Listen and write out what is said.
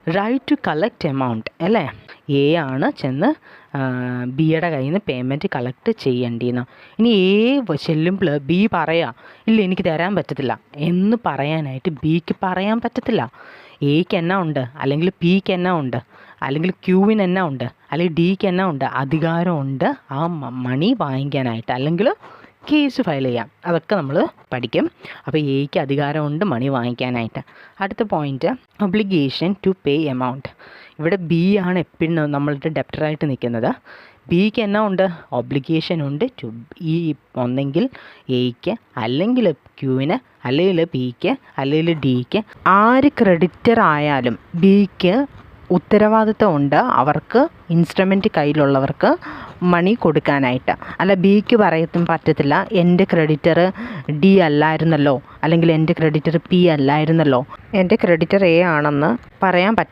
Right to collect amount അല്ലേ. A ആണ് ചെന്ന് ബിയുടെ കയ്യിൽ നിന്ന് പേയ്മെൻറ്റ് കളക്ട് ചെയ്യേണ്ടിയെന്ന്. ഇനി എ ചെല്ലുമ്പോൾ ബി പറയാ ഇല്ല എനിക്ക് തരാൻ പറ്റത്തില്ല എന്ന് പറയാനായിട്ട് ബിക്ക് പറയാൻ പറ്റത്തില്ല. എക്ക് എന്നാ ഉണ്ട്, അല്ലെങ്കിൽ പിക്ക് എന്നാ ഉണ്ട്, അല്ലെങ്കിൽ ക്യൂവിന് എന്നാ ഉണ്ട്, അല്ലെങ്കിൽ ഡിക്ക് എന്നാ ഉണ്ട്, അധികാരമുണ്ട് ആ മണി വാങ്ങിക്കാനായിട്ട്, അല്ലെങ്കിൽ കേസ് ഫയൽ ചെയ്യാം. അതൊക്കെ നമ്മൾ പഠിക്കും. അപ്പോൾ എക്ക് അധികാരമുണ്ട് മണി വാങ്ങിക്കാനായിട്ട്. അടുത്ത point obligation to pay amount. ഇവിടെ ബി ആണ് എപ്പോഴും നമ്മളുടെ ഡെപ്റ്ററായിട്ട് നിൽക്കുന്നത്. ബിക്ക് എന്നാ ഉണ്ട്, ഒബ്ലിഗേഷൻ ഉണ്ട് ടു ഈ ഒന്നെങ്കിൽ എക്ക്, അല്ലെങ്കിൽ ക്യൂവിന്, അല്ലെങ്കിൽ പിക്ക്, അല്ലെങ്കിൽ ഡിക്ക്. ആര് ക്രെഡിറ്റർ ആയാലും ബിക്ക് ഉത്തരവാദിത്വമുണ്ട് അവർക്ക് ഇൻസ്ട്രുമെൻറ്റ് കയ്യിലുള്ളവർക്ക് മണി കൊടുക്കാനായിട്ട്. അല്ല ബിക്ക് പറയത്തും പറ്റത്തില്ല എൻ്റെ ക്രെഡിറ്റർ ഡി അല്ലായിരുന്നല്ലോ, അല്ലെങ്കിൽ എൻ്റെ ക്രെഡിറ്റർ പി അല്ലായിരുന്നല്ലോ, എൻ്റെ ക്രെഡിറ്റർ എ ആണെന്ന് പറയാൻ